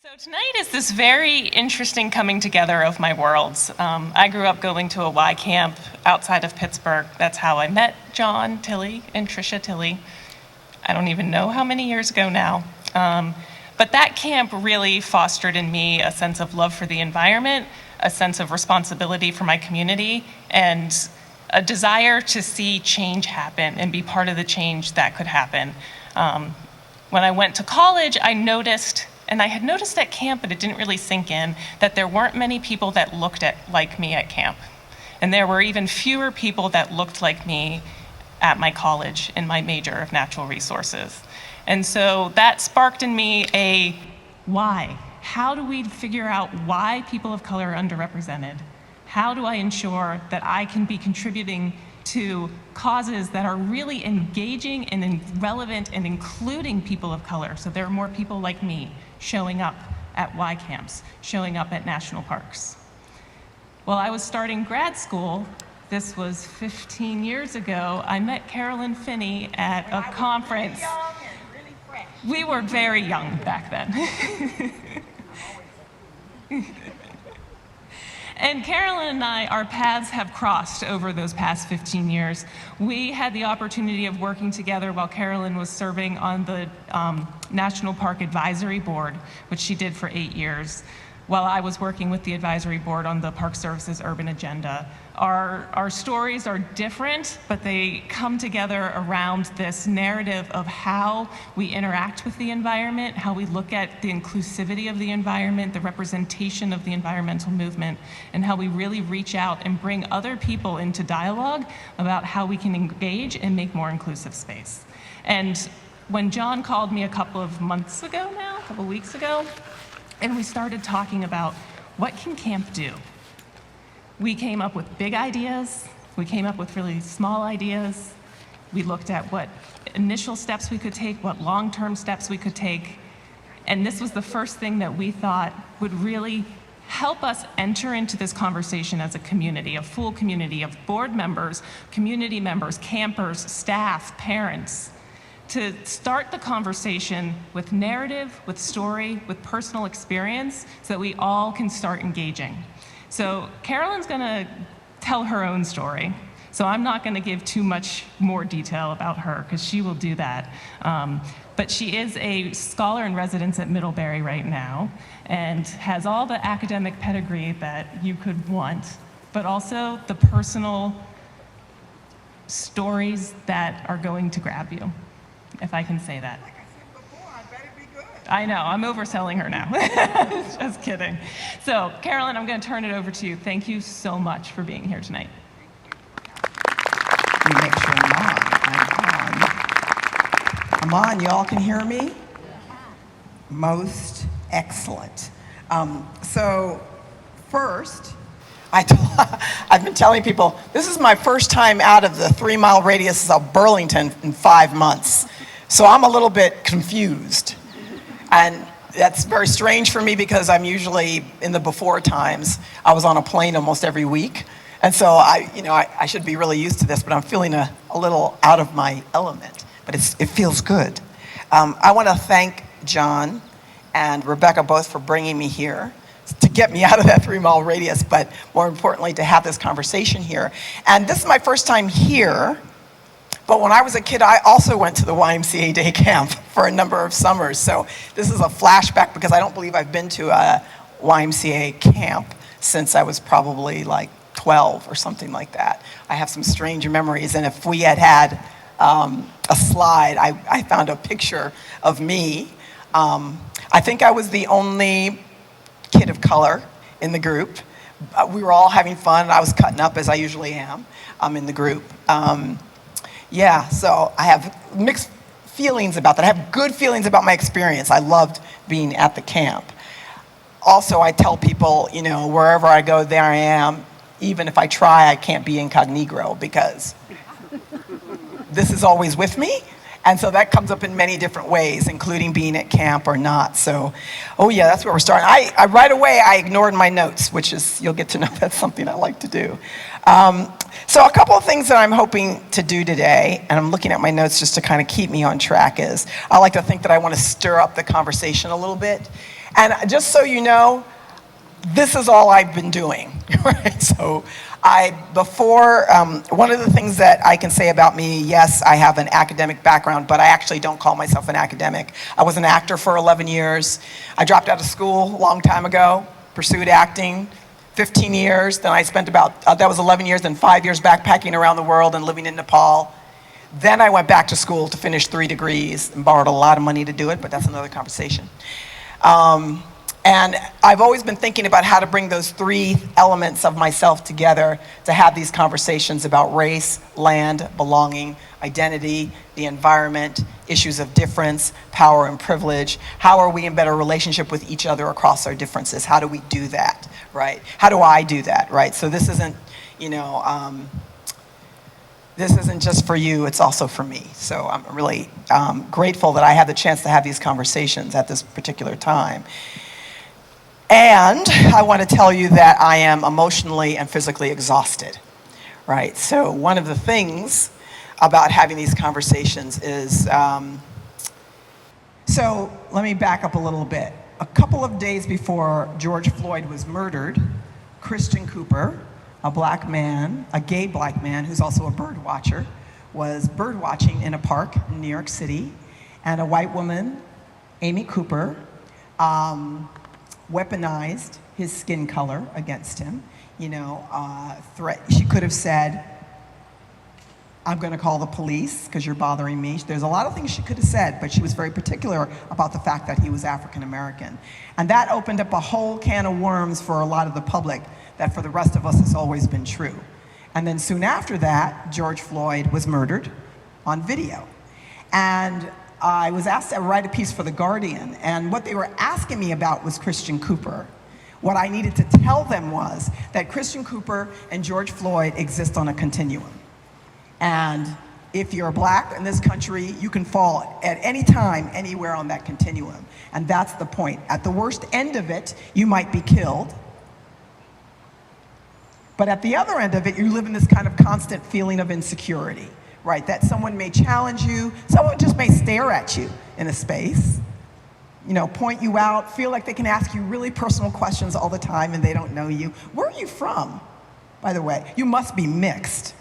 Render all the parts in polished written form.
So tonight is this very interesting coming together of my worlds. I grew up going to a Y camp outside of Pittsburgh. That's how I met John Tilley and Tricia Tilley. I don't even know how many years ago now. But that camp really fostered in me a sense of love for the environment, a sense of responsibility for my community, and a desire to see change happen and be part of the change that could happen. When I went to college, I noticed, and I had noticed at camp, but it didn't really sink in, that there weren't many people that looked like me at camp. And there were even fewer people that looked like me at my college in my major of natural resources. And so that sparked in me a why. How do we figure out why people of color are underrepresented? How do I ensure that I can be contributing to causes that are really engaging and relevant and including people of color? So there are more people like me showing up at Y camps, showing up at national parks. While I was starting grad school, this was 15 years ago, I met Carolyn Finney at a conference. We were very young back then. And Carolyn and I, our paths have crossed over those past 15 years. We had the opportunity of working together while Carolyn was serving on the National Park Advisory Board, which she did for 8 years, while I was working with the advisory board on the Park Service's urban agenda. Our stories are different, but they come together around this narrative of how we interact with the environment, how we look at the inclusivity of the environment, the representation of the environmental movement, and how we really reach out and bring other people into dialogue about how we can engage and make more inclusive space. And when John called me a couple of months ago now, a couple weeks ago, and we started talking about what can camp do? We came up with big ideas. We came up with really small ideas. We looked at what initial steps we could take, what long-term steps we could take. And this was the first thing that we thought would really help us enter into this conversation as a community, a full community of board members, community members, campers, staff, parents, to start the conversation with narrative, with story, with personal experience, so that we all can start engaging. So Carolyn's gonna tell her own story, so I'm not gonna give too much more detail about her, because she will do that. But she is a scholar in residence at Middlebury right now, and has all the academic pedigree that you could want, but also the personal stories that are going to grab you, if I can say that. Like I said before, I better be good. I know, I'm overselling her now. Just kidding. So, Carolyn, I'm going to turn it over to you. Thank you so much for being here tonight. Let me make sure I'm on. You all can hear me? Most excellent. So, first, I've been telling people, this is my first time out of the 3-mile radius of Burlington in 5 months. So I'm a little bit confused. And that's very strange for me because I'm usually, in the before times, I was on a plane almost every week. And so I should be really used to this, but I'm feeling a little out of my element. But it feels good. I want to thank John and Rebecca both for bringing me here to get me out of that 3-mile radius, but more importantly, to have this conversation here. And this is my first time here, but when I was a kid, I also went to the YMCA day camp for a number of summers. So this is a flashback because I don't believe I've been to a YMCA camp since I was probably like 12 or something like that. I have some strange memories, and if we had a slide, I found a picture of me. I think I was the only kid of color in the group. We were all having fun. I was cutting up, as I usually am, in the group. So I have mixed feelings about that. I have good feelings about my experience. I loved being at the camp. Also, I tell people, wherever I go, there I am. Even if I try, I can't be incognito because this is always with me. And so that comes up in many different ways, including being at camp or not. So, that's where we're starting. I right away, I ignored my notes, which is, you'll get to know that's something I like to do. So a couple of things that I'm hoping to do today, and I'm looking at my notes just to kind of keep me on track, is I like to think that I want to stir up the conversation a little bit. And just so you know, this is all I've been doing, right? So one of the things that I can say about me, yes, I have an academic background, but I actually don't call myself an academic. I was an actor for 11 years. I dropped out of school a long time ago, pursued acting, 15 years. Then I spent that was 11 years, then 5 years backpacking around the world and living in Nepal. Then I went back to school to finish 3 degrees and borrowed a lot of money to do it, but that's another conversation. And I've always been thinking about how to bring those 3 elements of myself together to have these conversations about race, land, belonging, identity, the environment, issues of difference, power and privilege. How are we in better relationship with each other across our differences? How do we do that, right? How do I do that, right? So this isn't, this isn't just for you, it's also for me. So I'm really grateful that I have the chance to have these conversations at this particular time. And I want to tell you that I am emotionally and physically exhausted, right? So one of the things about having these conversations is, so let me back up a little bit. A couple of days before George Floyd was murdered, Christian Cooper, a black man, a gay black man who's also a bird watcher, was bird watching in a park in New York City, and a white woman, Amy Cooper, weaponized his skin color against him. She could have said, I'm going to call the police because you're bothering me. There's a lot of things she could have said, but she was very particular about the fact that he was African American. And that opened up a whole can of worms for a lot of the public that for the rest of us has always been true. And then soon after that, George Floyd was murdered on video. And I was asked to write a piece for The Guardian, and what they were asking me about was Christian Cooper. What I needed to tell them was that Christian Cooper and George Floyd exist on a continuum. And if you're black in this country, you can fall at any time, anywhere on that continuum. And that's the point. At the worst end of it, you might be killed. But at the other end of it, you live in this kind of constant feeling of insecurity. Right, that someone may challenge you, someone just may stare at you in a space, point you out, feel like they can ask you really personal questions all the time and they don't know you. Where are you from, by the way? You must be mixed.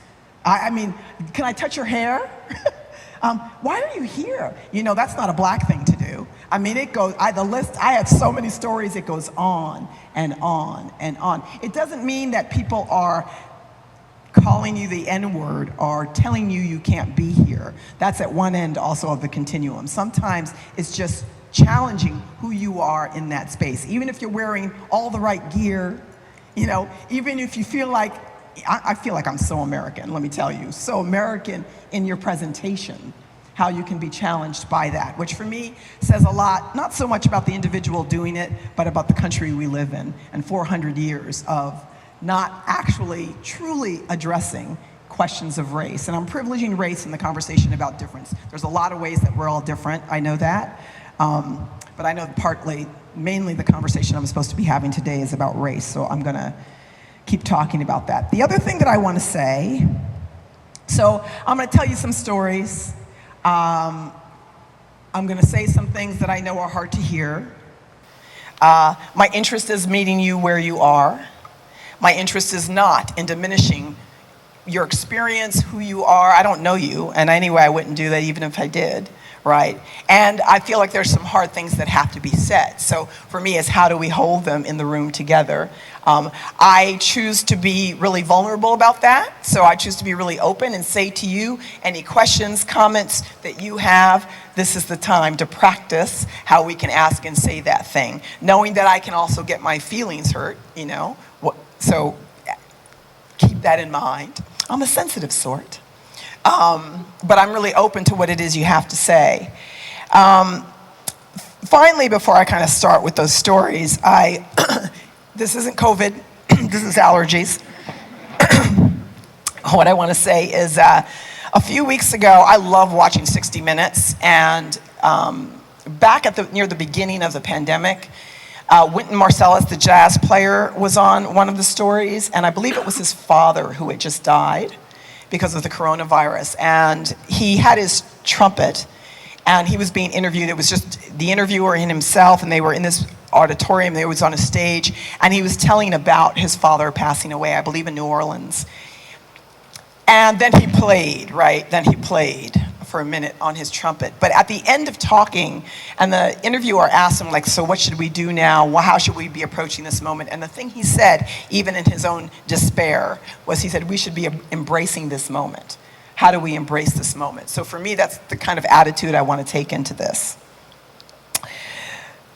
I mean, can I touch your hair? Why are you here? That's not a black thing to do. I mean, it goes, I have so many stories, it goes on and on and on. It doesn't mean that people are calling you the N-word or telling you can't be here. That's at one end also of the continuum. Sometimes it's just challenging who you are in that space. Even if you're wearing all the right gear, even if you feel like, I feel like I'm so American, let me tell you, so American in your presentation, how you can be challenged by that, which for me says a lot, not so much about the individual doing it, but about the country we live in and 400 years of not actually truly addressing questions of race. And I'm privileging race in the conversation about difference. There's a lot of ways that we're all different, I know that. But I know mainly the conversation I'm supposed to be having today is about race, so I'm gonna keep talking about that. The other thing that I wanna say, so I'm gonna tell you some stories. I'm gonna say some things that I know are hard to hear. My interest is meeting you where you are. My interest is not in diminishing your experience, who you are. I don't know you, and anyway, I wouldn't do that even if I did, right? And I feel like there's some hard things that have to be said. So for me, it's how do we hold them in the room together? I choose to be really vulnerable about that. So I choose to be really open and say to you, any questions, comments that you have, this is the time to practice how we can ask and say that thing. Knowing that I can also get my feelings hurt, So keep that in mind. I'm a sensitive sort, but I'm really open to what it is you have to say. Finally, before I kind of start with those stories, this isn't COVID, this is allergies. What I want to say is a few weeks ago, I love watching 60 Minutes, and back near the beginning of the pandemic, Wynton Marsalis, the jazz player, was on one of the stories, and I believe it was his father who had just died because of the coronavirus. And he had his trumpet, and he was being interviewed. It was just the interviewer and himself, and they were in this auditorium. They was on a stage, and he was telling about his father passing away, I believe in New Orleans. And then he played, right? Then he played for a minute on his trumpet. But at the end of talking, and the interviewer asked him, like, so what should we do now? Well, how should we be approaching this moment? And the thing he said, even in his own despair, was he said, we should be embracing this moment. How do we embrace this moment? So for me, that's the kind of attitude I want to take into this.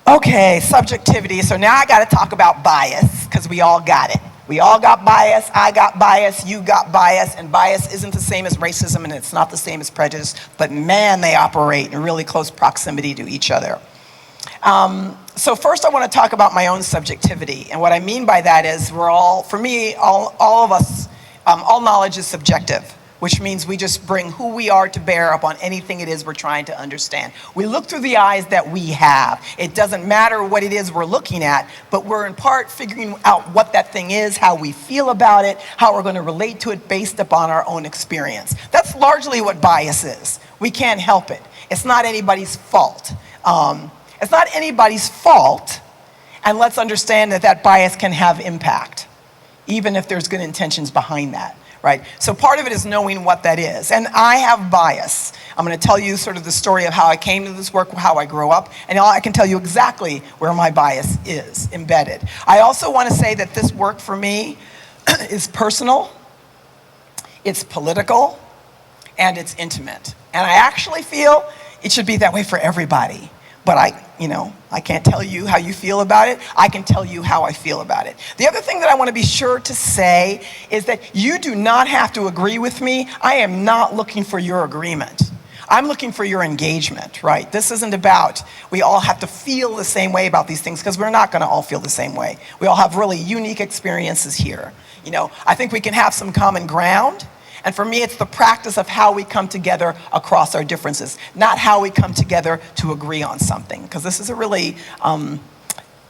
Okay, subjectivity. So now I got to talk about bias, because we all got it. We all got bias, I got bias, you got bias, and bias isn't the same as racism, and it's not the same as prejudice, but man, they operate in really close proximity to each other. So first I want to talk about my own subjectivity, and what I mean by that is for me, all of us, all knowledge is subjective, which means we just bring who we are to bear upon anything it is we're trying to understand. We look through the eyes that we have. It doesn't matter what it is we're looking at, but we're in part figuring out what that thing is, how we feel about it, how we're going to relate to it based upon our own experience. That's largely what bias is. We can't help it. It's not anybody's fault. It's not anybody's fault, and let's understand that that bias can have impact, even if there's good intentions behind that. Right? So part of it is knowing what that is. And I have bias. I'm going to tell you sort of the story of how I came to this work, how I grew up, and I can tell you exactly where my bias is embedded. I also want to say that this work for me is personal, it's political, and it's intimate. And I actually feel it should be that way for everybody. But I can't tell you how you feel about it. I can tell you how I feel about it. The other thing that I want to be sure to say is that you do not have to agree with me. I am not looking for your agreement. I'm looking for your engagement, right? This isn't about we all have to feel the same way about these things, because we're not going to all feel the same way. We all have really unique experiences here. I think we can have some common ground. And for me, it's the practice of how we come together across our differences, not how we come together to agree on something, because this is a really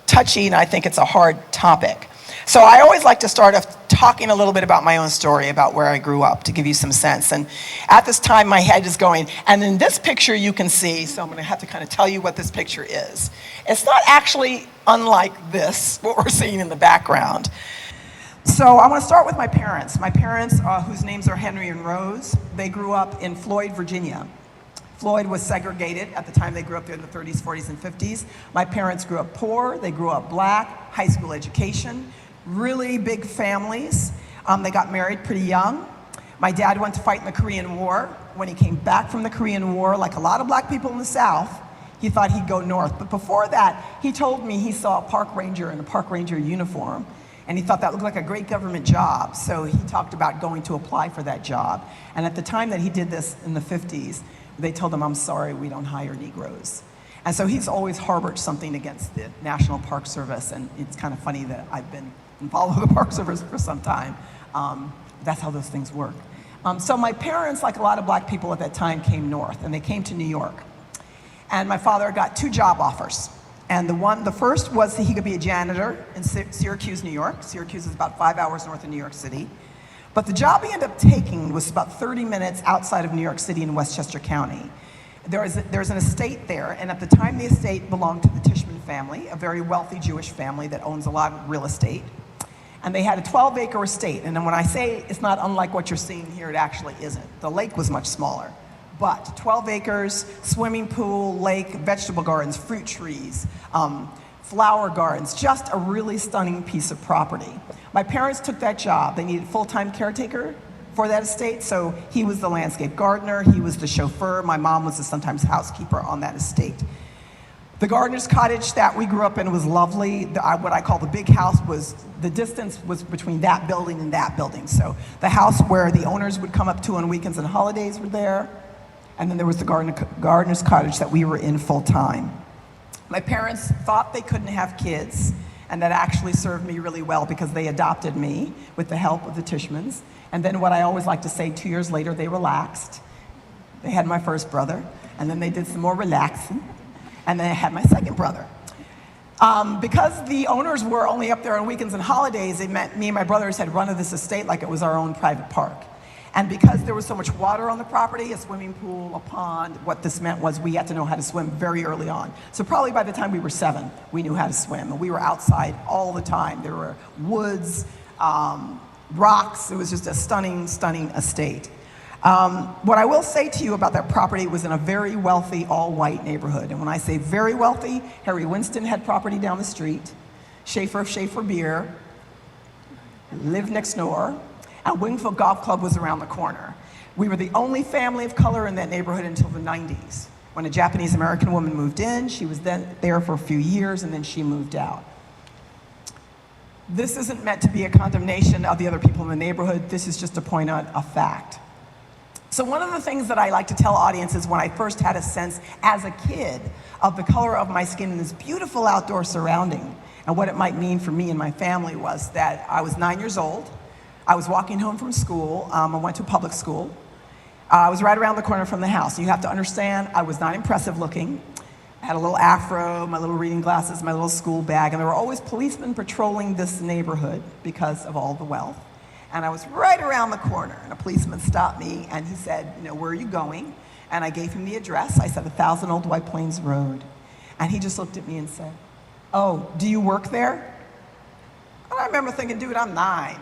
touchy, and I think it's a hard topic. So I always like to start off talking a little bit about my own story, about where I grew up, to give you some sense. And at this time, my head is going, and in this picture you can see, so I'm going to have to kind of tell you what this picture is. It's not actually unlike this, what we're seeing in the background. So I want to start with my parents. My parents, whose names are Henry and Rose, they grew up in Floyd, Virginia. Floyd was segregated at the time they grew up there in the 30s, 40s, and 50s. My parents grew up poor, they grew up black, high school education, really big families. They got married pretty young. My dad went to fight in the Korean War. When he came back from the Korean War, like a lot of black people in the South, he thought he'd go north. But before that, he told me he saw a park ranger in a park ranger uniform, and he thought that looked like a great government job. So he talked about going to apply for that job. And at the time that he did this in the 50s, they told him, I'm sorry, we don't hire Negroes. And so he's always harbored something against the National Park Service. And it's kind of funny that I've been involved with the Park Service for some time. That's how those things work. So my parents, like a lot of black people at that time, came north, and they came to New York. And my father got 2 job offers. And the first was that he could be a janitor in Syracuse, New York. Syracuse is about 5 hours north of New York City. But the job he ended up taking was about 30 minutes outside of New York City in Westchester County. There's an estate there, and at the time the estate belonged to the Tishman family, a very wealthy Jewish family that owns a lot of real estate. And they had a 12-acre estate. And then when I say it's not unlike what you're seeing here, it actually isn't. The lake was much smaller. But 12 acres, swimming pool, lake, vegetable gardens, fruit trees, flower gardens, just a really stunning piece of property. My parents took that job. They needed a full-time caretaker for that estate, so he was the landscape gardener, he was the chauffeur, my mom was the sometimes housekeeper on that estate. The gardener's cottage that we grew up in was lovely. What I call the big house the distance was between that building and that building. So the house where the owners would come up to on weekends and holidays were there. And then there was the gardener's cottage that we were in full time. My parents thought they couldn't have kids, and that actually served me really well because they adopted me with the help of the Tishmans. And then what I always like to say, 2 years later, they relaxed. They had my first brother, and then they did some more relaxing, and then I had my second brother. Because the owners were only up there on weekends and holidays, it meant me and my brothers had run of this estate like it was our own private park. And because there was so much water on the property, a swimming pool, a pond, what this meant was we had to know how to swim very early on. So probably by the time we were 7, we knew how to swim. And we were outside all the time. There were woods, rocks. It was just a stunning, stunning estate. What I will say to you about that property, it was in a very wealthy, all-white neighborhood. And when I say very wealthy, Harry Winston had property down the street. Schaefer of Schaefer Beer lived next door. And Wingfield Golf Club was around the corner. We were the only family of color in that neighborhood until the 90s. When a Japanese-American woman moved in, she was then there for a few years, and then she moved out. This isn't meant to be a condemnation of the other people in the neighborhood. This is just to point out a fact. So one of the things that I like to tell audiences when I first had a sense as a kid of the color of my skin in this beautiful outdoor surrounding and what it might mean for me and my family was that I was 9 years old. I was walking home from school. I went to public school. I was right around the corner from the house. You have to understand, I was not impressive looking. I had a little afro, my little reading glasses, my little school bag, and there were always policemen patrolling this neighborhood because of all the wealth. And I was right around the corner, and a policeman stopped me, and he said, you know, where are you going? And I gave him the address. I said, 1000 Old White Plains Road. And he just looked at me and said, oh, do you work there? And I remember thinking, dude, I'm 9.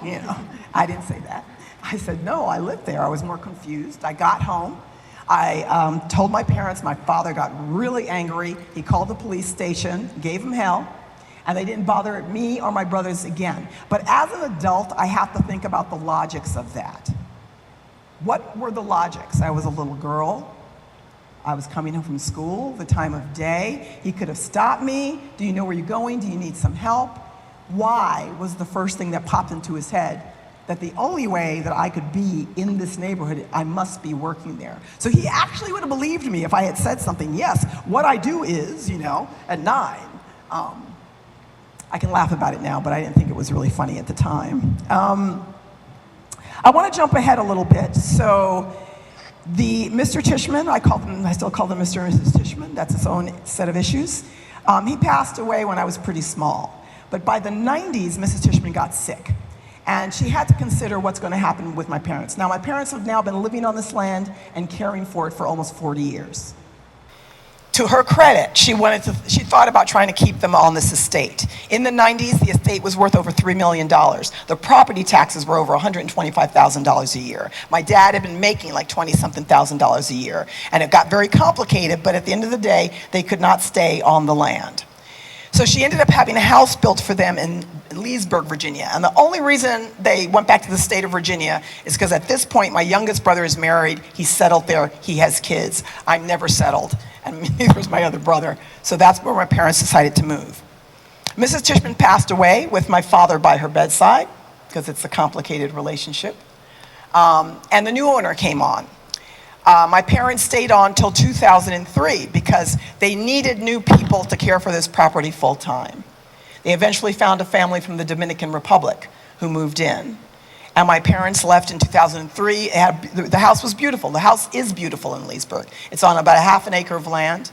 You know, I didn't say that. I said, no, I lived there. I was more confused. I got home. I told my parents. My father got really angry. He called the police station, gave them hell, and they didn't bother me or my brothers again. But as an adult, I have to think about the logics of that. What were the logics? I was a little girl. I was coming home from school, the time of day. He could have stopped me. Do you know where you're going? Do you need some help? Why was the first thing that popped into his head that the only way that I could be in this neighborhood, I must be working there. So he actually would have believed me if I had said something. Yes, what I do is, you know, at 9. I can laugh about it now, but I didn't think it was really funny at the time. I want to jump ahead a little bit. So the Mr. Tishman, I still call them Mr. and Mrs. Tishman. That's its own set of issues. He passed away when I was pretty small. But by the 90s, Mrs. Tishman got sick. And she had to consider what's going to happen with my parents. Now, my parents have now been living on this land and caring for it for almost 40 years. To her credit, she thought about trying to keep them on this estate. In the 90s, the estate was worth over $3 million. The property taxes were over $125,000 a year. My dad had been making like $20-something thousand a year. And it got very complicated, but at the end of the day, they could not stay on the land. So she ended up having a house built for them in Leesburg, Virginia. And the only reason they went back to the state of Virginia is because at this point, my youngest brother is married. He's settled there. He has kids. I'm never settled. And neither was my other brother. So that's where my parents decided to move. Mrs. Tishman passed away with my father by her bedside because it's a complicated relationship. And the new owner came on. My parents stayed on till 2003 because they needed new people to care for this property full time. They eventually found a family from the Dominican Republic who moved in. And my parents left in 2003. The house was beautiful. The house is beautiful in Leesburg. It's on about a half an acre of land.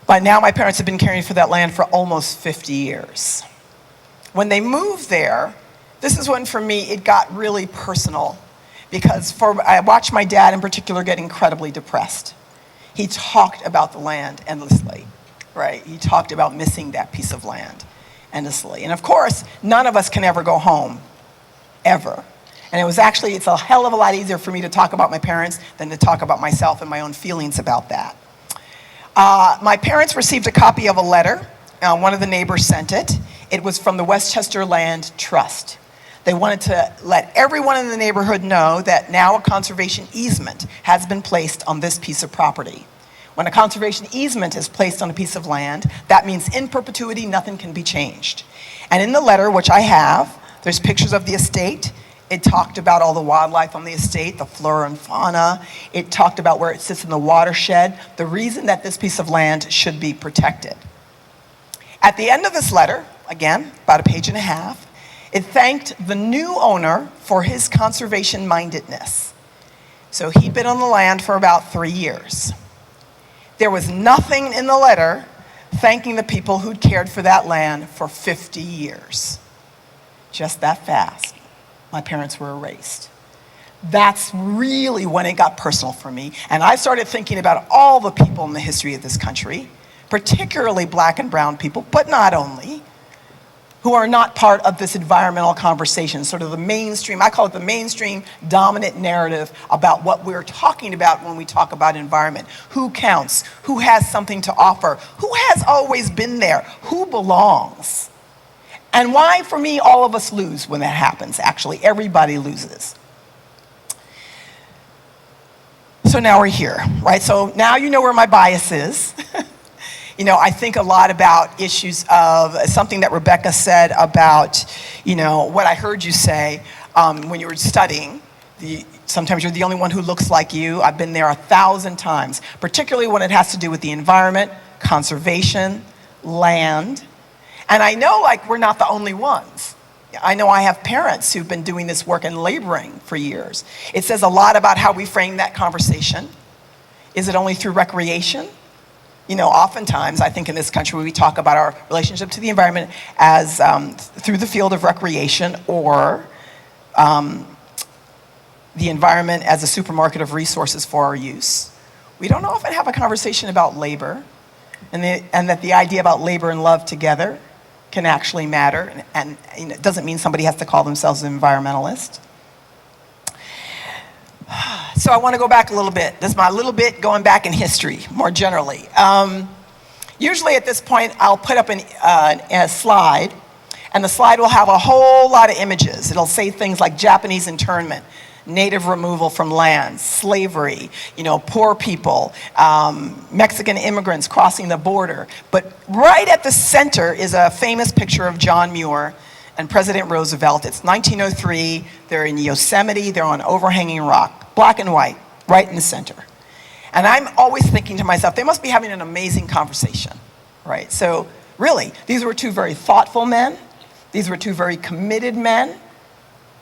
By now, my parents have been caring for that land for almost 50 years. When they moved there, this is when, for me, it got really personal. Because I watched my dad in particular get incredibly depressed. He talked about the land endlessly, right? He talked about missing that piece of land endlessly. And of course, none of us can ever go home, ever. And it's a hell of a lot easier for me to talk about my parents than to talk about myself and my own feelings about that. My parents received a copy of a letter. One of the neighbors sent it. It was from the Westchester Land Trust. They wanted to let everyone in the neighborhood know that now a conservation easement has been placed on this piece of property. When a conservation easement is placed on a piece of land, that means in perpetuity, nothing can be changed. And in the letter, which I have, there's pictures of the estate. It talked about all the wildlife on the estate, the flora and fauna. It talked about where it sits in the watershed, the reason that this piece of land should be protected. At the end of this letter, again, about a page and a half, it thanked the new owner for his conservation mindedness. So he'd been on the land for about 3 years. There was nothing in the letter thanking the people who'd cared for that land for 50 years. Just that fast, my parents were erased. that's really when it got personal for me. And I started thinking about all the people in the history of this country, particularly black and brown people, but not only, who are not part of this environmental conversation, sort of the mainstream, I call it the mainstream dominant narrative about what we're talking about when we talk about environment. Who counts? Who has something to offer? Who has always been there? Who belongs? And why, for me, all of us lose when that happens, actually. Everybody loses. So now we're here, right? So now you know where my bias is. You know, I think a lot about issues of something that Rebecca said about, you know, what I heard you say when you were studying. Sometimes you're the only one who looks like you. I've been there 1,000 times, particularly when it has to do with the environment, conservation, land. And I know, like, we're not the only ones. I know I have parents who've been doing this work and laboring for years. It says a lot about how we frame that conversation. Is it only through recreation? You know, oftentimes, I think in this country, we talk about our relationship to the environment as through the field of recreation or the environment as a supermarket of resources for our use. We don't often have a conversation about labor and that the idea about labor and love together can actually matter. And it doesn't mean somebody has to call themselves an environmentalist. So I want to go back a little bit. This is my little bit going back in history, more generally. Usually at this point, I'll put up a slide, and the slide will have a whole lot of images. It'll say things like Japanese internment, native removal from land, slavery, you know, poor people, Mexican immigrants crossing the border. But right at the center is a famous picture of John Muir and President Roosevelt. It's 1903, they're in Yosemite, they're on overhanging rock, black and white, right in the center. And I'm always thinking to myself, they must be having an amazing conversation, right? So really, these were two very thoughtful men. These were two very committed men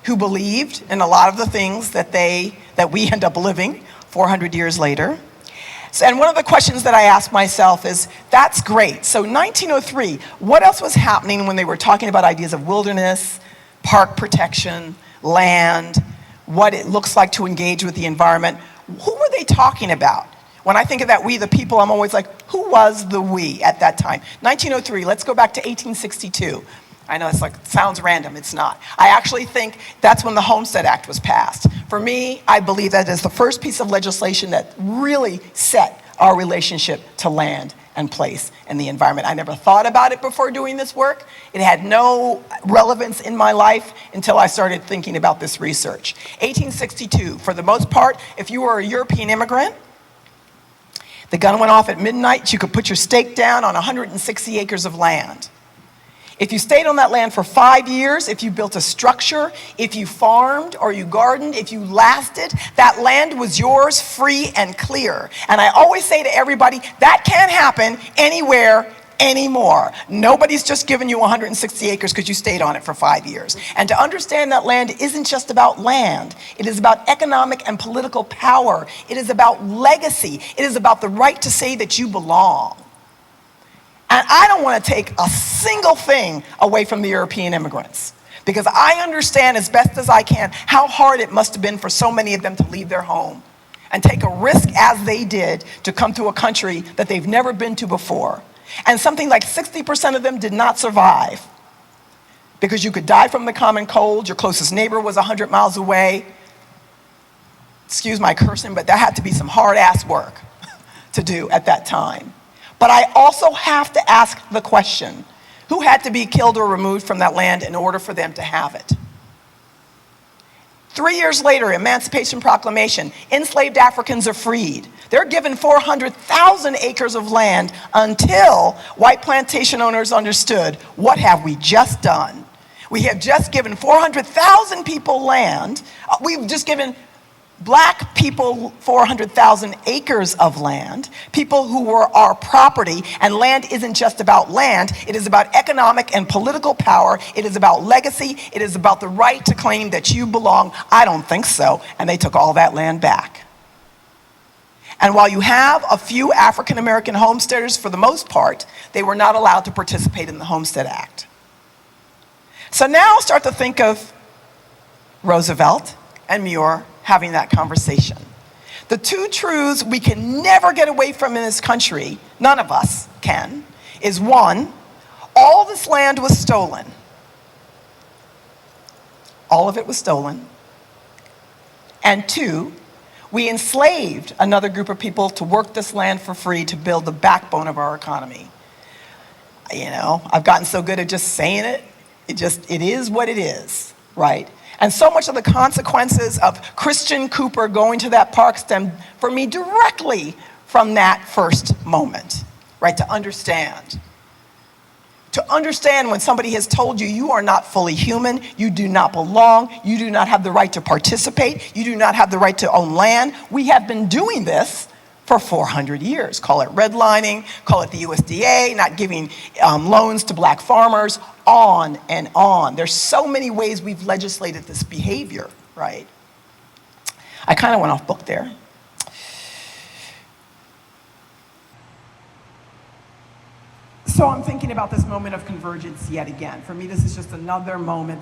who believed in a lot of the things that we end up living 400 years later. So, and one of the questions that I ask myself is, that's great. So 1903, what else was happening when they were talking about ideas of wilderness, park protection, land, what it looks like to engage with the environment? Who were they talking about? When I think of that we, the people, I'm always like, who was the we at that time? 1903, let's go back to 1862. I know it's like, sounds random, it's not. I actually think that's when the Homestead Act was passed. For me, I believe that is the first piece of legislation that really set our relationship to land and place and the environment. I never thought about it before doing this work. It had no relevance in my life until I started thinking about this research. 1862, for the most part, if you were a European immigrant, the gun went off at midnight, you could put your stake down on 160 acres of land. If you stayed on that land for 5 years, if you built a structure, if you farmed or you gardened, if you lasted, that land was yours free and clear. And I always say to everybody, that can't happen anywhere anymore. Nobody's just giving you 160 acres because you stayed on it for 5 years. And to understand that land isn't just about land. It is about economic and political power. It is about legacy. It is about the right to say that you belong. And I don't want to take a single thing away from the European immigrants, because I understand as best as I can how hard it must have been for so many of them to leave their home and take a risk as they did to come to a country that they've never been to before. And something like 60% of them did not survive, because you could die from the common cold, your closest neighbor was 100 miles away. Excuse my cursing, but that had to be some hard-ass work to do at that time. But I also have to ask the question, who had to be killed or removed from that land in order for them to have it? 3 years later, Emancipation Proclamation, enslaved Africans are freed. They're given 400,000 acres of land until white plantation owners understood, what have we just done? We have just given 400,000 people land. We've just given Black people 400,000 acres of land, people who were our property, and land isn't just about land, it is about economic and political power, it is about legacy, it is about the right to claim that you belong. I don't think so, and they took all that land back. And while you have a few African American homesteaders, for the most part, they were not allowed to participate in the Homestead Act. So now start to think of Roosevelt and Muir having that conversation. The two truths we can never get away from in this country, none of us can, is one, all this land was stolen. All of it was stolen. And two, we enslaved another group of people to work this land for free to build the backbone of our economy. You know, I've gotten so good at just saying it. It is what it is, right? And so much of the consequences of Christian Cooper going to that park stemmed for me directly from that first moment, right? To understand when somebody has told you you are not fully human, you do not belong, you do not have the right to participate, you do not have the right to own land. We have been doing this for 400 years. Call it redlining, call it the USDA, not giving loans to black farmers, on and on. There's so many ways we've legislated this behavior, right? I kind of went off book there. So I'm thinking about this moment of convergence yet again. For me, this is just another moment.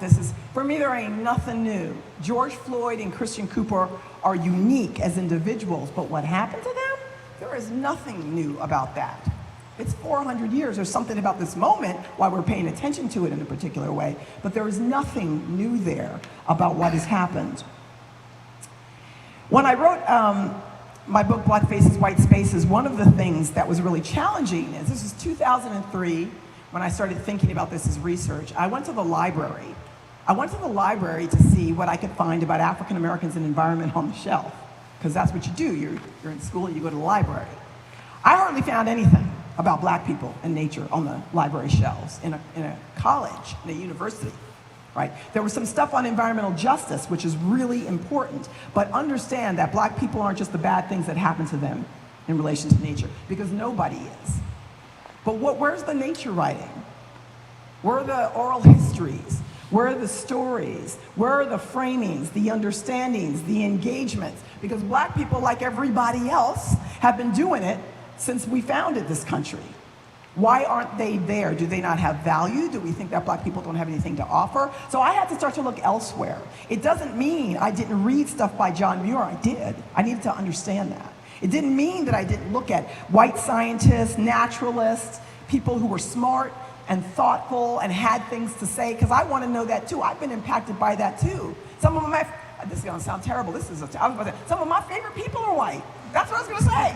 For me, there ain't nothing new. George Floyd and Christian Cooper are unique as individuals, but what happened to them? There is nothing new about that. It's 400 years. There's something about this moment why we're paying attention to it in a particular way, but there is nothing new there about what has happened. When I wrote my book, Black Faces, White Spaces, one of the things that was really challenging is, this is 2003, when I started thinking about this as research. I went to the library. To see what I could find about African Americans and environment on the shelf, because that's what you do. You're in school and you go to the library. I hardly found anything about black people and nature on the library shelves in a college, in a university. Right? There was some stuff on environmental justice, which is really important, but understand that black people aren't just the bad things that happen to them in relation to nature, because nobody is. But where's the nature writing? Where are the oral histories? Where are the stories? Where are the framings, the understandings, the engagements? Because black people, like everybody else, have been doing it since we founded this country. Why aren't they there? Do they not have value? Do we think that black people don't have anything to offer? So I had to start to look elsewhere. It doesn't mean I didn't read stuff by John Muir. I did. I needed to understand that. It didn't mean that I didn't look at white scientists, naturalists, people who were smart and thoughtful and had things to say, because I want to know that too. I've been impacted by that too. This is going to sound terrible. Some of my favorite people are white. That's what I was going to say.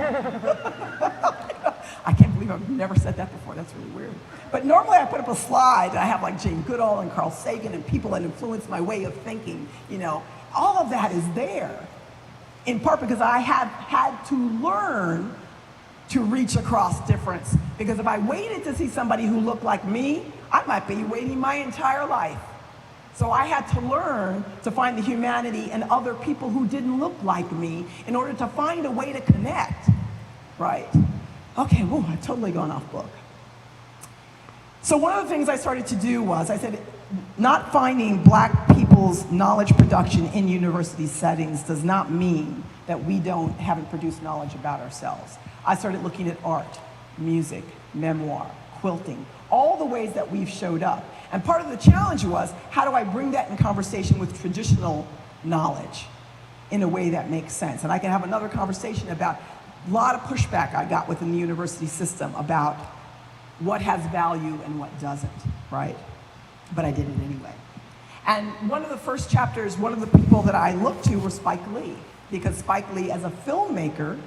I can't believe I've never said that before. That's really weird. But normally I put up a slide and I have like Jane Goodall and Carl Sagan and people that influence my way of thinking. You know, all of that is there, in part because I have had to learn to reach across difference. Because if I waited to see somebody who looked like me, I might be waiting my entire life. So I had to learn to find the humanity in other people who didn't look like me in order to find a way to connect, right? Okay, whoa, I've totally gone off book. So one of the things I started to do was, I said, not finding black people's knowledge production in university settings does not mean that we haven't produced knowledge about ourselves. I started looking at art, music, memoir, quilting, all the ways that we've showed up. And part of the challenge was, how do I bring that in conversation with traditional knowledge in a way that makes sense? And I can have another conversation about a lot of pushback I got within the university system about what has value and what doesn't, right? But I did it anyway. And one of the first chapters, one of the people that I looked to was Spike Lee, because Spike Lee, as a filmmaker,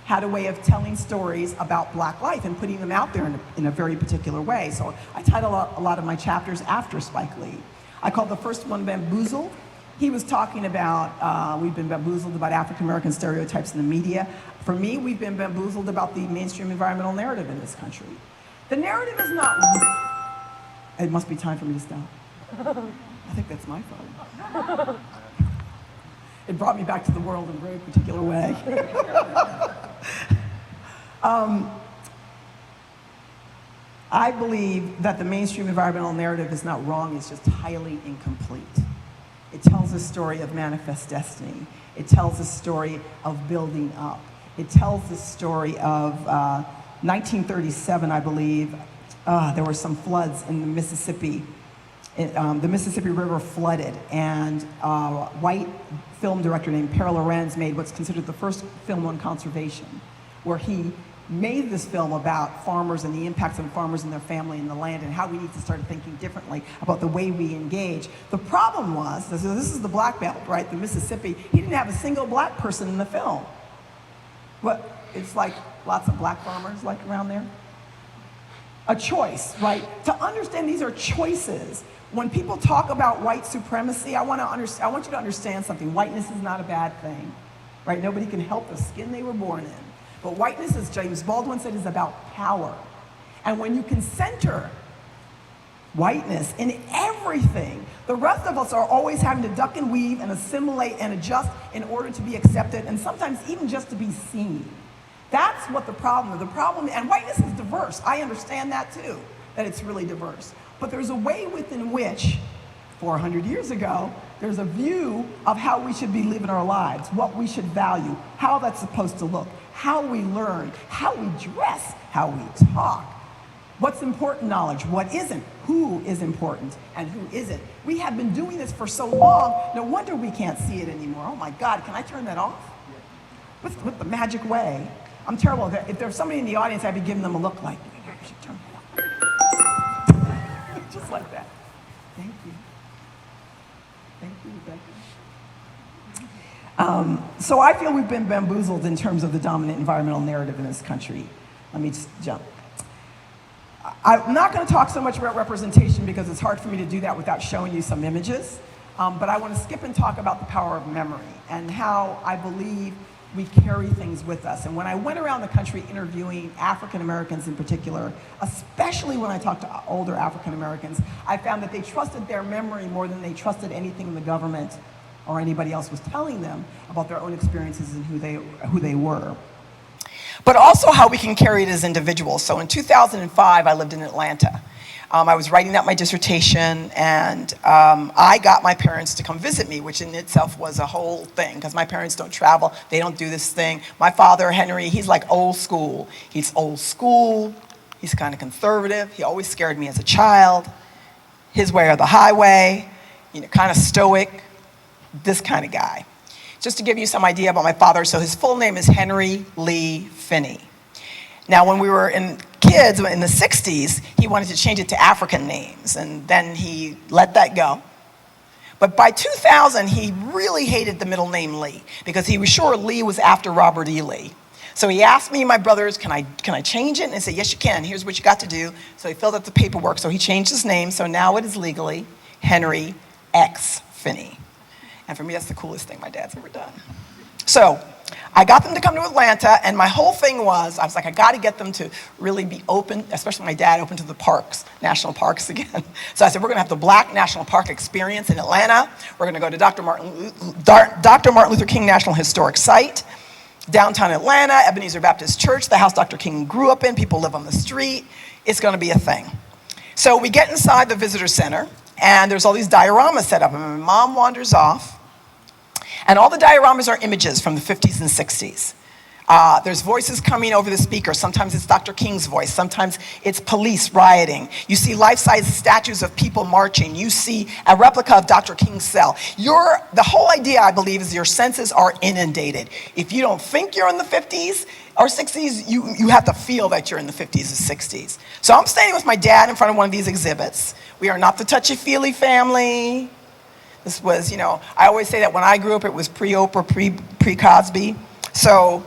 had a way of telling stories about black life and putting them out there in a very particular way. So I title a lot of my chapters after Spike Lee. I called the first one Bamboozled. He was talking about, we've been bamboozled about African-American stereotypes in the media. For me, we've been bamboozled about the mainstream environmental narrative in this country. The narrative is not, it must be time for me to stop. I think that's my phone. It brought me back to the world in a very particular way. I believe that the mainstream environmental narrative is not wrong, it's just highly incomplete. It tells a story of manifest destiny. It tells a story of building up. It tells the story of 1937, I believe. There were some floods in the Mississippi The Mississippi River flooded, and a white film director named Per Lorenz made what's considered the first film on conservation, where he made this film about farmers and the impacts on farmers and their family and the land and how we need to start thinking differently about the way we engage. The problem was, this is the Black Belt, right, the Mississippi, he didn't have a single black person in the film. But it's like lots of black farmers like around there. A choice, right? To understand these are choices. When people talk about white supremacy, I want you to understand something. Whiteness is not a bad thing, right? Nobody can help the skin they were born in. But whiteness, as James Baldwin said, is about power. And when you can center whiteness in everything, the rest of us are always having to duck and weave and assimilate and adjust in order to be accepted, and sometimes even just to be seen. That's what the problem is. And whiteness is diverse. I understand that too, that it's really diverse. But there's a way within which, 400 years ago, there's a view of how we should be living our lives, what we should value, how that's supposed to look, how we learn, how we dress, how we talk, what's important knowledge, what isn't, who is important and who isn't. We have been doing this for so long, no wonder we can't see it anymore. Oh my God, can I turn that off? With the magic way. I'm terrible. If there's somebody in the audience, I'd be giving them a look like, I should turn it off. Just like that. Thank you. Thank you, Rebecca. So I feel we've been bamboozled in terms of the dominant environmental narrative in this country. Let me just jump. I'm not going to talk so much about representation because it's hard for me to do that without showing you some images. But I want to skip and talk about the power of memory and how I believe we carry things with us. And when I went around the country interviewing African Americans in particular, especially when I talked to older African Americans, I found that they trusted their memory more than they trusted anything the government or anybody else was telling them about their own experiences and who they were. But also how we can carry it as individuals. So in 2005, I lived in Atlanta. I was writing out my dissertation, and I got my parents to come visit me, which in itself was a whole thing, because my parents don't travel, they don't do this thing. My father, Henry, he's like old school. He's old school, he's kind of conservative, he always scared me as a child. His way or the highway, kind of stoic, this kind of guy. Just to give you some idea about my father, so his full name is Henry Lee Finney. Now, when we were kids in the 60s, he wanted to change it to African names, and then he let that go. But by 2000, he really hated the middle name Lee, because he was sure Lee was after Robert E. Lee. So he asked me and my brothers, can I change it? And I said, yes, you can. Here's what you got to do. So he filled out the paperwork. So he changed his name. So now it is legally Henry X. Finney. And for me, that's the coolest thing my dad's ever done. So I got them to come to Atlanta, and my whole thing was, I was like, I got to get them to really be open, especially my dad, open to the parks, national parks again. So I said, we're going to have the Black National Park experience in Atlanta. We're going to go to Dr. Martin Luther King National Historic Site, downtown Atlanta, Ebenezer Baptist Church, the house Dr. King grew up in. People live on the street. It's going to be a thing. So we get inside the visitor center, and there's all these dioramas set up, and my mom wanders off. And all the dioramas are images from the 50s and 60s. There's voices coming over the speaker. Sometimes it's Dr. King's voice. Sometimes it's police rioting. You see life-size statues of people marching. You see a replica of Dr. King's cell. The whole idea, I believe, is your senses are inundated. If you don't think you're in the 50s or 60s, you have to feel that you're in the 50s or 60s. So I'm standing with my dad in front of one of these exhibits. We are not the touchy-feely family. This was, I always say that when I grew up, it was pre-Oprah, pre-Cosby. So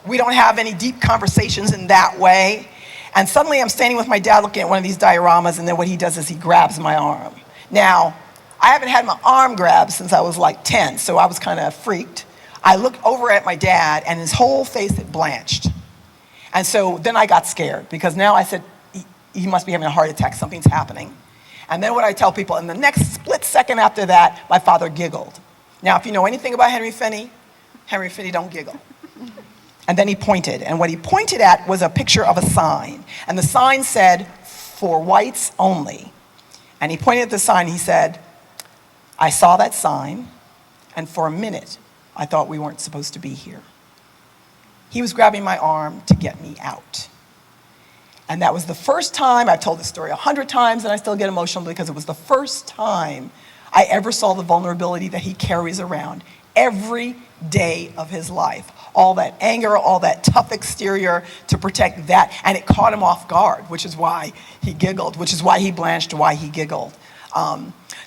we don't have any deep conversations in that way. And suddenly I'm standing with my dad looking at one of these dioramas, and then what he does is he grabs my arm. Now, I haven't had my arm grabbed since I was like 10, so I was kind of freaked. I looked over at my dad, and his whole face had blanched. And so then I got scared, because now I said, he must be having a heart attack, something's happening. And then what I tell people, in the next split second after that, my father giggled. Now, if you know anything about Henry Finney don't giggle. And then he pointed, and what he pointed at was a picture of a sign. And the sign said, "For whites only." And he pointed at the sign, and he said, "I saw that sign, and for a minute, I thought we weren't supposed to be here." He was grabbing my arm to get me out. And that was the first time, I've told this story 100 times and I still get emotional because it was the first time I ever saw the vulnerability that he carries around every day of his life. All that anger, all that tough exterior to protect that. And it caught him off guard, which is why he giggled, which is why he blanched, why he giggled.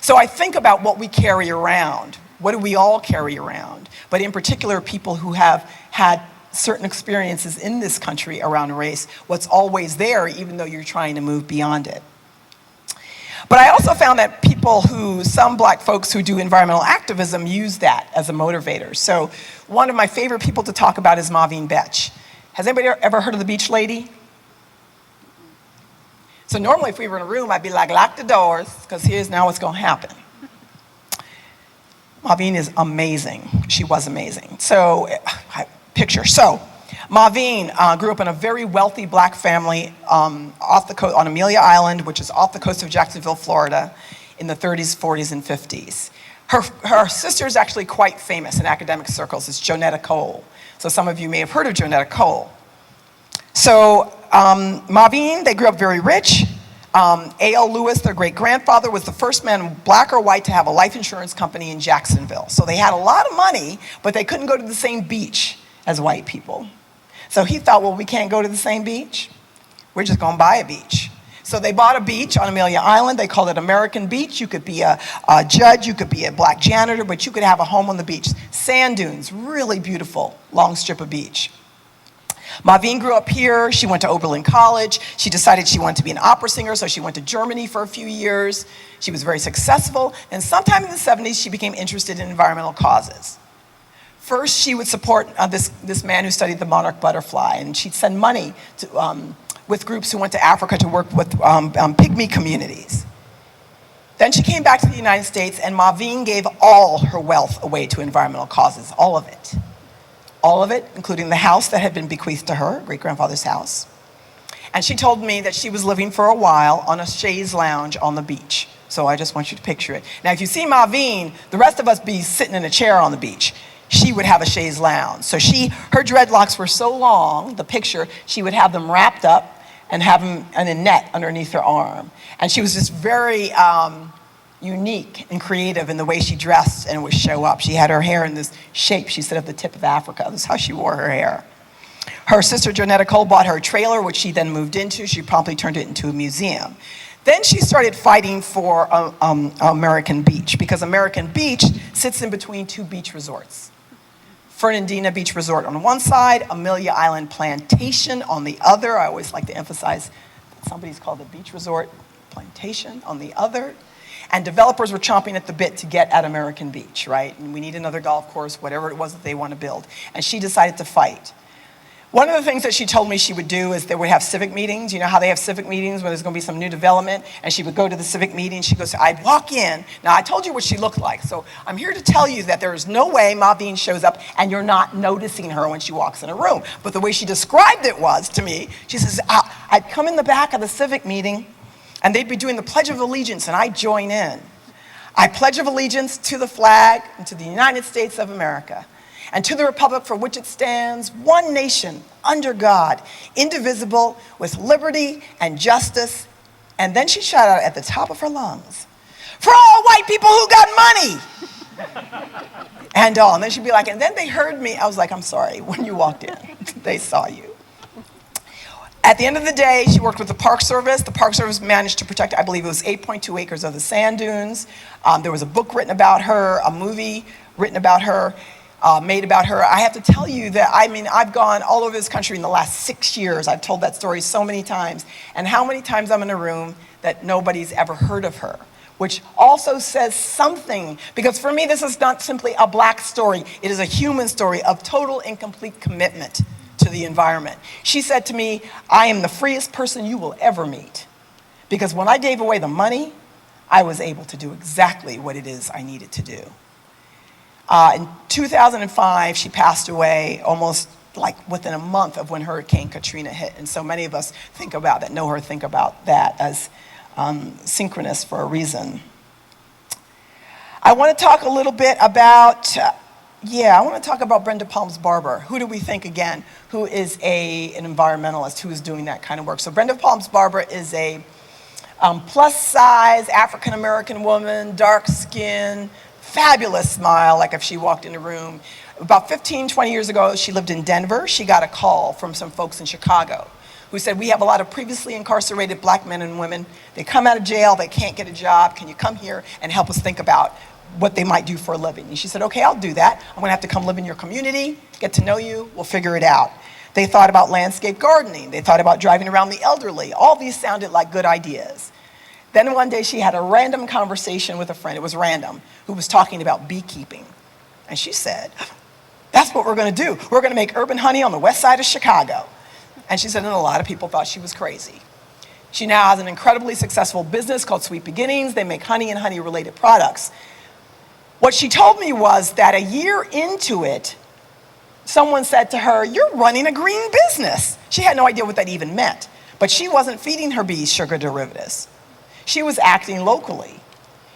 So I think about what we carry around. What do we all carry around? But in particular, people who have had certain experiences in this country around race, what's always there, even though you're trying to move beyond it. But I also found that some black folks who do environmental activism use that as a motivator. So one of my favorite people to talk about is Maureen Betch. Has anybody ever heard of the Beach Lady? So normally if we were in a room, I'd be like, lock the doors, because here's now what's going to happen. Maureen is amazing. She was amazing. So, picture. So, Maureen grew up in a very wealthy black family off the coast on Amelia Island, which is off the coast of Jacksonville, Florida, in the 30s, 40s, and 50s. Her sister is actually quite famous in academic circles. It's Jonetta Cole. So some of you may have heard of Jonetta Cole. So Maureen, they grew up very rich. A.L. Lewis, their great-grandfather, was the first man, black or white, to have a life insurance company in Jacksonville. So they had a lot of money, but they couldn't go to the same beach as white people. So he thought, well, we can't go to the same beach. We're just going to buy a beach. So they bought a beach on Amelia Island. They called it American Beach. You could be a judge, you could be a black janitor, but you could have a home on the beach. Sand dunes, really beautiful, long strip of beach. Maureen grew up here. She went to Oberlin College. She decided she wanted to be an opera singer, so she went to Germany for a few years. She was very successful, and sometime in the 70s, she became interested in environmental causes. First, she would support this man who studied the monarch butterfly, and she'd send money to, with groups who went to Africa to work with pygmy communities. Then she came back to the United States, and Maureen gave all her wealth away to environmental causes, all of it. All of it, including the house that had been bequeathed to her, great-grandfather's house. And she told me that she was living for a while on a chaise lounge on the beach. So I just want you to picture it. Now, if you see Maureen, the rest of us be sitting in a chair on the beach. She would have a chaise lounge. So her dreadlocks were so long, the picture, she would have them wrapped up and have them in a net underneath her arm. And she was just very unique and creative in the way she dressed and would show up. She had her hair in this shape, she said, of the tip of Africa. That's how she wore her hair. Her sister, Jonetta Cole, bought her a trailer, which she then moved into. She promptly turned it into a museum. Then she started fighting for American Beach, because American Beach sits in between two beach resorts. Fernandina Beach Resort on one side, Amelia Island Plantation on the other. I always like to emphasize that somebody's called the beach resort Plantation on the other. And developers were chomping at the bit to get at American Beach, right? And we need another golf course, whatever it was that they want to build. And she decided to fight. One of the things that she told me she would do is they would have civic meetings. You know how they have civic meetings where there's going to be some new development? And she would go to the civic meeting. She goes, I'd walk in. Now, I told you what she looked like. So I'm here to tell you that there is no way Maureen shows up and you're not noticing her when she walks in a room. But the way she described it was to me, she says, I'd come in the back of the civic meeting and they'd be doing the Pledge of Allegiance and I'd join in. I pledge of allegiance to the flag and to the United States of America, and to the republic for which it stands, one nation, under God, indivisible, with liberty and justice. And then she shouted out at the top of her lungs, for all white people who got money! And then she'd be like, and then they heard me. I was like, I'm sorry, when you walked in, they saw you. At the end of the day, she worked with the Park Service. The Park Service managed to protect, I believe it was 8.2 acres of the sand dunes. There was a book written about her, a movie written about her, made about her. I have to tell you that, I've gone all over this country in the last 6 years. I've told that story so many times. And how many times I'm in a room that nobody's ever heard of her, which also says something. Because for me, this is not simply a black story. It is a human story of total and complete commitment to the environment. She said to me, I am the freest person you will ever meet. Because when I gave away the money, I was able to do exactly what it is I needed to do. In 2005, she passed away almost like within a month of when Hurricane Katrina hit. And so many of us think about that, know her, think about that as synchronous for a reason. I want to talk a little bit about Yeah, I want to talk about Brenda Barber. Who do we think, again, who is an environmentalist who is doing that kind of work? So Brenda Barber is a plus-size African-American woman, dark skin, fabulous smile, like if she walked in a room. About 15, 20 years ago, she lived in Denver. She got a call from some folks in Chicago who said, we have a lot of previously incarcerated black men and women. They come out of jail, they can't get a job. Can you come here and help us think about what they might do for a living? And she said, okay, I'll do that. I'm gonna have to come live in your community, get to know you, we'll figure it out. They thought about landscape gardening. They thought about driving around the elderly. All these sounded like good ideas. Then one day she had a random conversation with a friend, it was random, who was talking about beekeeping. And she said, that's what we're gonna do. We're gonna make urban honey on the west side of Chicago. And she said, and a lot of people thought she was crazy. She now has an incredibly successful business called Sweet Beginnings. They make honey and honey-related products. What she told me was that a year into it, someone said to her, you're running a green business. She had no idea what that even meant, but she wasn't feeding her bees sugar derivatives. She was acting locally.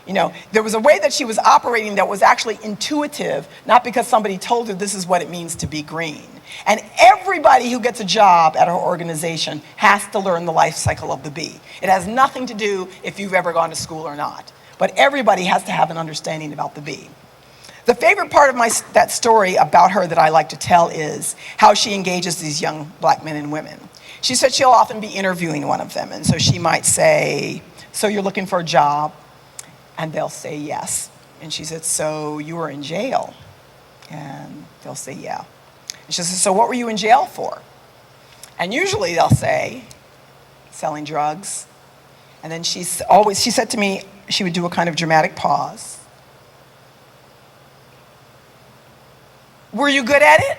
You know, there was a way that she was operating that was actually intuitive, not because somebody told her this is what it means to be green. And everybody who gets a job at our organization has to learn the life cycle of the bee. It has nothing to do if you've ever gone to school or not, but everybody has to have an understanding about the bee. The favorite part of that story about her that I like to tell is how she engages these young black men and women. She said she'll often be interviewing one of them, and so she might say, so you're looking for a job? And they'll say yes. And she said, so you were in jail? And they'll say, yeah. And she said, so what were you in jail for? And usually they'll say, selling drugs. And then she said to me, she would do a kind of dramatic pause. Were you good at it?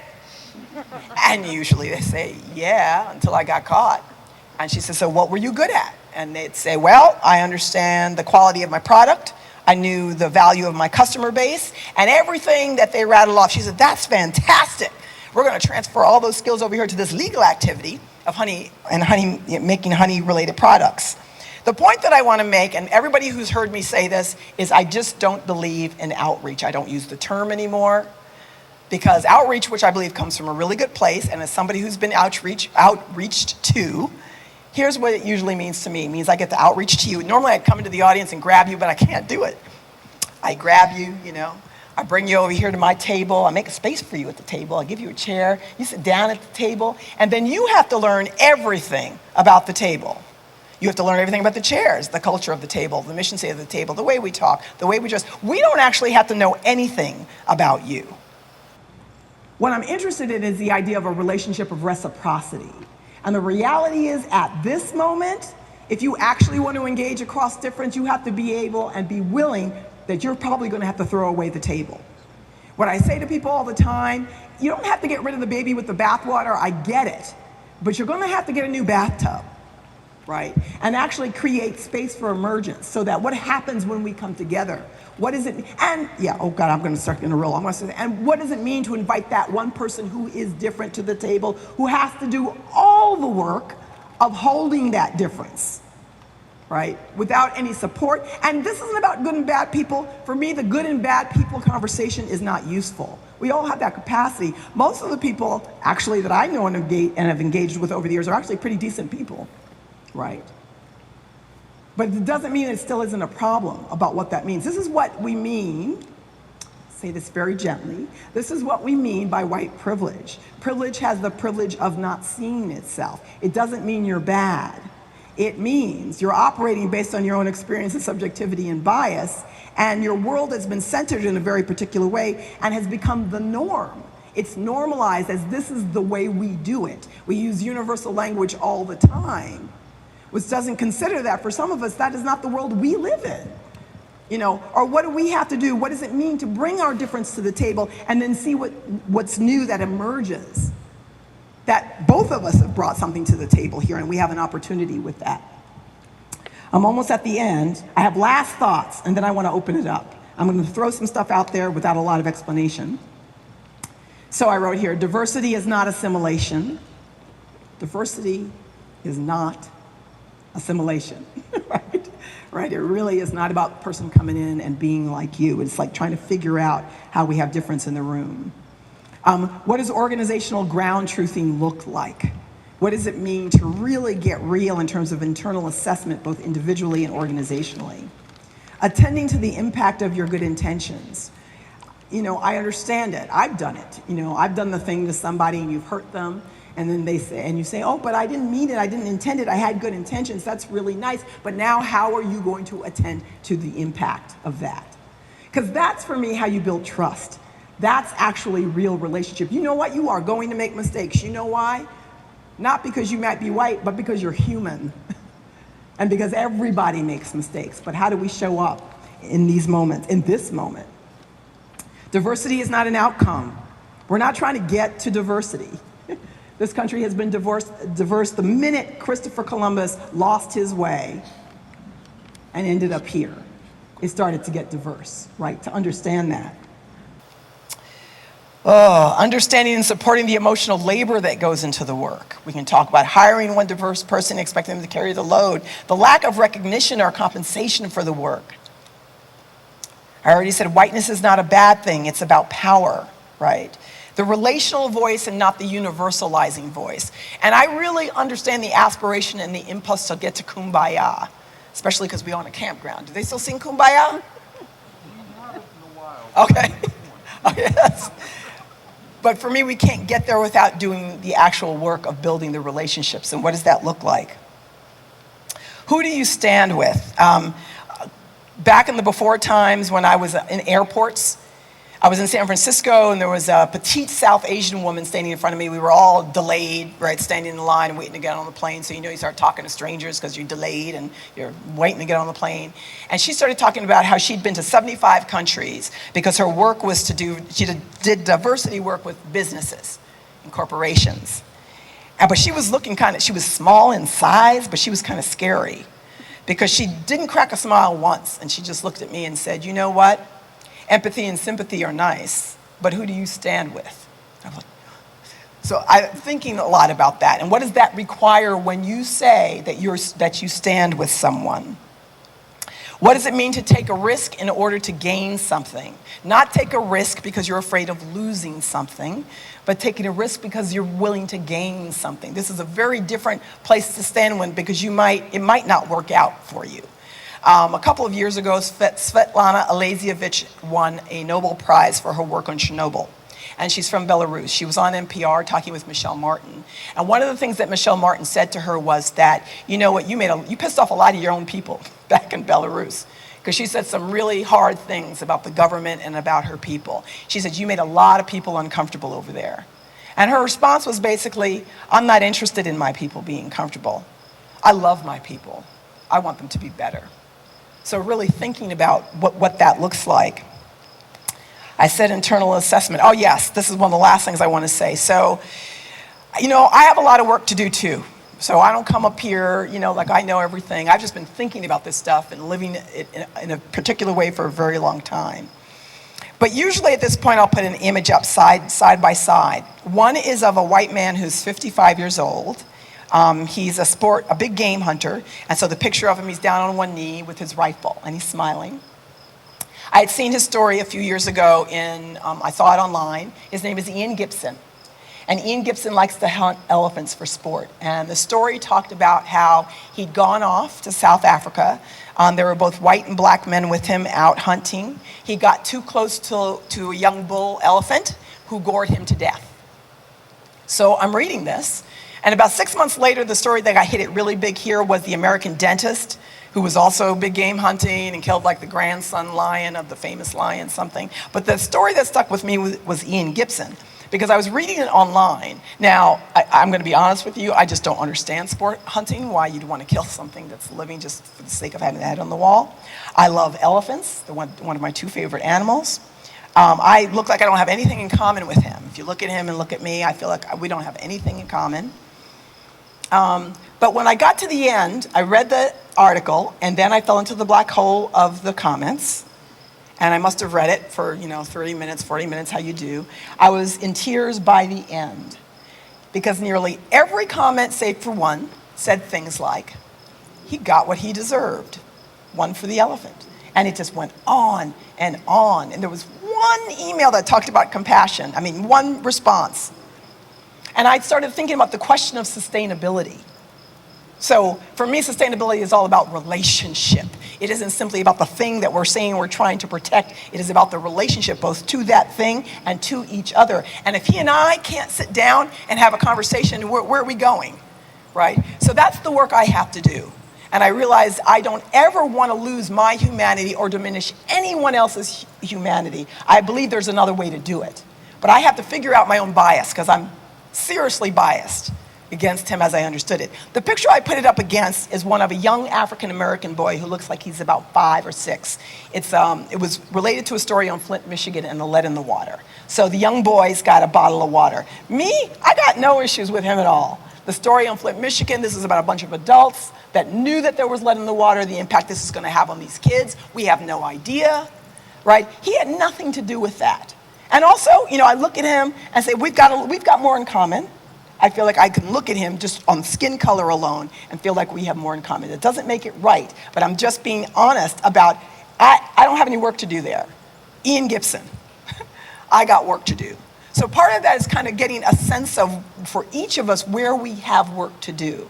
And usually they say, yeah, until I got caught. And she said, so what were you good at? And they'd say, well, I understand the quality of my product. I knew the value of my customer base, and everything that they rattled off. She said, that's fantastic. We're going to transfer all those skills over here to this legal activity of honey and making honey-related products. The point that I want to make, and everybody who's heard me say this, is I just don't believe in outreach. I don't use the term anymore, because outreach, which I believe comes from a really good place, and as somebody who's been outreached to, here's what it usually means to me. It means I get to outreach to you. Normally I'd come into the audience and grab you, but I can't do it. I grab you, you know. I bring you over here to my table. I make a space for you at the table. I give you a chair. You sit down at the table. And then you have to learn everything about the table. You have to learn everything about the chairs, the culture of the table, the mission statement of the table, the way we talk, the way we dress. We don't actually have to know anything about you. What I'm interested in is the idea of a relationship of reciprocity. And the reality is, at this moment, if you actually want to engage across difference, you have to be able and be willing that you're probably going to have to throw away the table. What I say to people all the time, you don't have to get rid of the baby with the bathwater, I get it, but you're going to have to get a new bathtub, right? And actually create space for emergence, so that what happens when we come together, what does it mean? And yeah, oh God, I'm going to start in a roll. I'm going to say, and what does it mean to invite that one person who is different to the table, who has to do all the work of holding that difference, right? Without any support. And this isn't about good and bad people. For me, the good and bad people conversation is not useful. We all have that capacity. Most of the people, actually, that I know and have engaged with over the years are actually pretty decent people, right? But it doesn't mean it still isn't a problem about what that means. This is what we mean, say this very gently, this is what we mean by white privilege. Privilege has the privilege of not seeing itself. It doesn't mean you're bad. It means you're operating based on your own experience and subjectivity and bias, and your world has been centered in a very particular way and has become the norm. It's normalized as this is the way we do it. We use universal language all the time, which doesn't consider that for some of us, that is not the world we live in. You know, or what do we have to do? What does it mean to bring our difference to the table and then see what's new that emerges? That both of us have brought something to the table here, and we have an opportunity with that. I'm almost at the end. I have last thoughts, and then I want to open it up. I'm going to throw some stuff out there without a lot of explanation. So I wrote here, diversity is not assimilation. Diversity is not assimilation, right? right? It really is not about the person coming in and being like you. It's like trying to figure out how we have difference in the room. What does organizational ground truthing look like? What does it mean to really get real in terms of internal assessment, both individually and organizationally? Attending to the impact of your good intentions. I understand it. I've done it. I've done the thing to somebody and you've hurt them, and then you say, oh, but I didn't mean it. I didn't intend it. I had good intentions. That's really nice. But now how are you going to attend to the impact of that? Because that's, for me, how you build trust. That's actually real relationship. You know what? You are going to make mistakes. You know why? Not because you might be white, but because you're human. And because everybody makes mistakes. But how do we show up in these moments, in this moment? Diversity is not an outcome. We're not trying to get to diversity. This country has been diverse the minute Christopher Columbus lost his way and ended up here. It started to get diverse, right? To understand that. Understanding and supporting the emotional labor that goes into the work. We can talk about hiring one diverse person, expecting them to carry the load. The lack of recognition or compensation for the work. I already said whiteness is not a bad thing. It's about power, right? The relational voice and not the universalizing voice. And I really understand the aspiration and the impulse to get to Kumbaya, especially because we're on a campground. Do they still sing Kumbaya? Okay. Okay, yes. But for me, we can't get there without doing the actual work of building the relationships. And what does that look like? Who do you stand with? Back in the before times when I was in airports, I was in San Francisco and there was a petite South Asian woman standing in front of me. We were all delayed, right, standing in line and waiting to get on the plane. So you start talking to strangers because you're delayed and you're waiting to get on the plane. And she started talking about how she'd been to 75 countries because her work was she did diversity work with businesses and corporations. But she was she was small in size, but she was kind of scary because she didn't crack a smile once. And she just looked at me and said, you know what? Empathy and sympathy are nice, but who do you stand with? So I'm thinking a lot about that. And what does that require when you say that you stand with someone? What does it mean to take a risk in order to gain something? Not take a risk because you're afraid of losing something, but taking a risk because you're willing to gain something. This is a very different place to stand with because it might not work out for you. A couple of years ago, Svetlana Alexievich won a Nobel Prize for her work on Chernobyl. And she's from Belarus. She was on NPR talking with Michelle Martin. And one of the things that Michelle Martin said to her was that, you know what, you pissed off a lot of your own people back in Belarus. Because she said some really hard things about the government and about her people. She said, you made a lot of people uncomfortable over there. And her response was basically, I'm not interested in my people being comfortable. I love my people. I want them to be better. So really thinking about what that looks like. I said internal assessment. Oh yes, this is one of the last things I want to say. So, I have a lot of work to do too. So I don't come up here, like I know everything. I've just been thinking about this stuff and living it in a particular way for a very long time. But usually at this point, I'll put an image up side by side. One is of a white man who's 55 years old. He's a big game hunter, and so the picture of him, he's down on one knee with his rifle, and he's smiling. I had seen his story a few years ago I saw it online. His name is Ian Gibson, and Ian Gibson likes to hunt elephants for sport, and the story talked about how he'd gone off to South Africa. There were both white and black men with him out hunting. He got too close to a young bull elephant who gored him to death. So I'm reading this. And about 6 months later, the story that got hit it really big here was the American dentist, who was also big game hunting and killed like the grandson lion of the famous lion something. But the story that stuck with me was Ian Gibson, because I was reading it online. Now, I'm going to be honest with you, I just don't understand sport hunting, why you'd want to kill something that's living just for the sake of having the head on the wall. I love elephants. They're one of my two favorite animals. I look like I don't have anything in common with him. If you look at him and look at me, I feel like we don't have anything in common. But when I got to the end, I read the article, and then I fell into the black hole of the comments. And I must have read it for, 30 minutes, 40 minutes, how you do. I was in tears by the end. Because nearly every comment, save for one, said things like, he got what he deserved. one for the elephant. And it just went on and on. And there was one email that talked about compassion. I mean, one response. And I started thinking about the question of sustainability. So for me, sustainability is all about relationship. It isn't simply about the thing that we're saying we're trying to protect. It is about the relationship both to that thing and to each other. And if he and I can't sit down and have a conversation, where are we going, right? So that's the work I have to do. And I realized I don't ever want to lose my humanity or diminish anyone else's humanity. I believe there's another way to do it. But I have to figure out my own bias because I'm seriously biased against him as I understood it. The picture I put it up against is one of a young African-American boy who looks like he's about 5 or 6. It was related to a story on Flint, Michigan and the lead in the water. So the young boy's got a bottle of water. Me, I got no issues with him at all. The story on Flint, Michigan, this is about a bunch of adults that knew that there was lead in the water, the impact this is going to have on these kids. We have no idea, right? He had nothing to do with that. And also, I look at him and say, we've got more in common. I feel like I can look at him just on skin color alone and feel like we have more in common. It doesn't make it right, but I'm just being honest about, I don't have any work to do there. Ian Gibson, I got work to do. So part of that is kind of getting a sense of, for each of us, where we have work to do.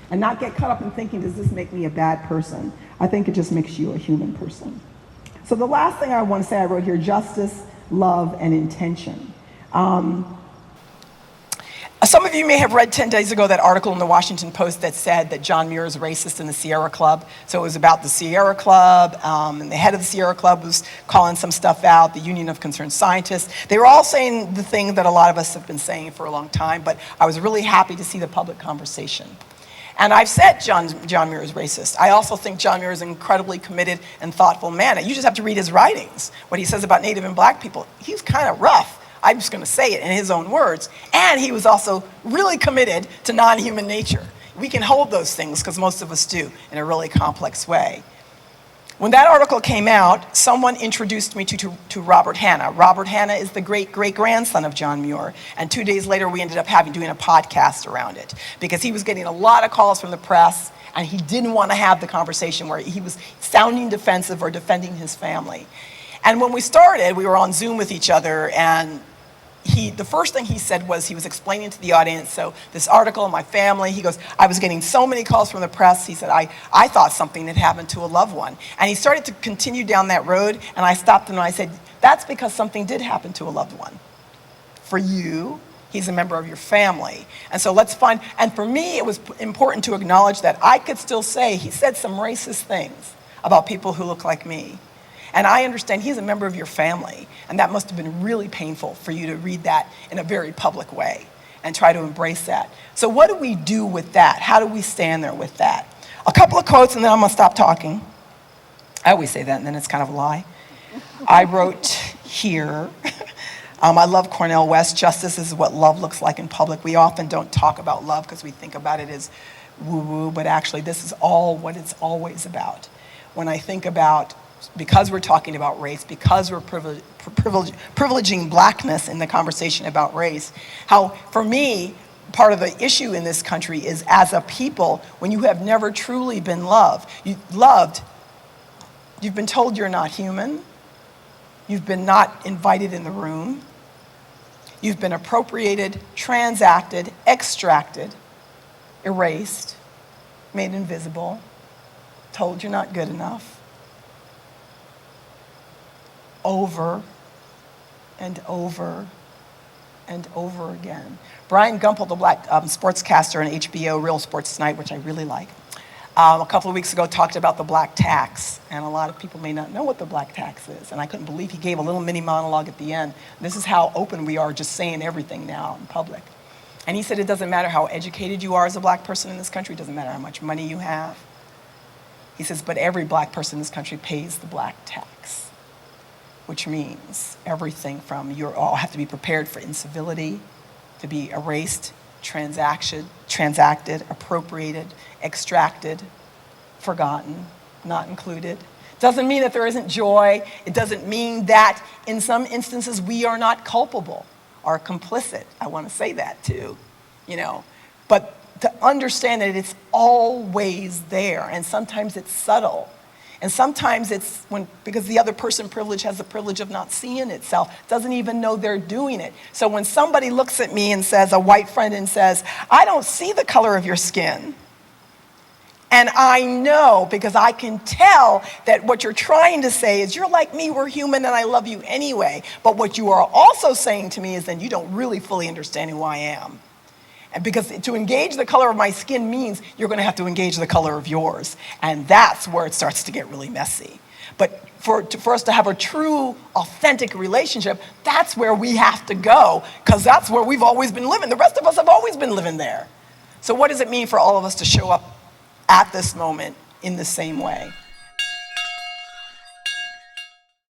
And not get caught up in thinking, does this make me a bad person? I think it just makes you a human person. So the last thing I want to say, I wrote here, justice, love, and intention. Some of you may have read 10 days ago that article in the Washington Post that said that John Muir is a racist in the Sierra Club. So it was about the Sierra Club, and the head of the Sierra Club was calling some stuff out, the Union of Concerned Scientists. They were all saying the thing that a lot of us have been saying for a long time, but I was really happy to see the public conversation. And I've said John Muir is racist. I also think John Muir is an incredibly committed and thoughtful man. You just have to read his writings. What he says about Native and Black people, he's kind of rough. I'm just going to say it in his own words. And he was also really committed to non-human nature. We can hold those things, because most of us do, in a really complex way. When that article came out, someone introduced me to Robert Hanna. Robert Hanna is the great-great-grandson of John Muir. And 2 days later, we ended up doing a podcast around it, because he was getting a lot of calls from the press, and he didn't want to have the conversation where he was sounding defensive or defending his family. And when we started, we were on Zoom with each other, and the first thing he said was, he was explaining to the audience, so this article on my family, he goes, I was getting so many calls from the press, he said, I thought something had happened to a loved one. And he started to continue down that road, and I stopped him and I said, that's because something did happen to a loved one. For you, he's a member of your family. And so let's find, and for me, it was important to acknowledge that I could still say, he said some racist things about people who look like me. And I understand he's a member of your family, and that must have been really painful for you to read that in a very public way and try to embrace that. So what do we do with that? How do we stand there with that? A couple of quotes, and then I'm going to stop talking. I always say that, and then it's kind of a lie. I wrote here, I love Cornel West, justice is what love looks like in public. We often don't talk about love because we think about it as woo-woo, but actually this is all what it's always about. When I think about, because we're talking about race, because we're privileging blackness in the conversation about race, how, for me, part of the issue in this country is, as a people, when you have never truly been loved, you've been told you're not human, you've been not invited in the room, you've been appropriated, transacted, extracted, erased, made invisible, told you're not good enough, over and over and over again. Brian Gumpel, the black sportscaster on HBO, Real Sports Tonight, which I really like, a couple of weeks ago talked about the black tax. And a lot of people may not know what the black tax is. And I couldn't believe he gave a little mini monologue at the end. This is how open we are, just saying everything now in public. And he said it doesn't matter how educated you are as a black person in this country, it doesn't matter how much money you have. He says, but every black person in this country pays the black tax, which means everything from you all have to be prepared for incivility, to be erased, transacted, appropriated, extracted, forgotten, not included. Doesn't mean that there isn't joy. It doesn't mean that in some instances we are not culpable or complicit. I want to say that too, But to understand that it's always there, and sometimes it's subtle. And sometimes it's because the other person privilege has the privilege of not seeing itself, doesn't even know they're doing it. So when somebody looks at me and says, a white friend, and says, I don't see the color of your skin. And I know, because I can tell that what you're trying to say is, you're like me, we're human, and I love you anyway. But what you are also saying to me is, then you don't really fully understand who I am. And because to engage the color of my skin means you're going to have to engage the color of yours. And that's where it starts to get really messy. But for us to have a true, authentic relationship, that's where we have to go, because that's where we've always been living. The rest of us have always been living there. So what does it mean for all of us to show up at this moment in the same way?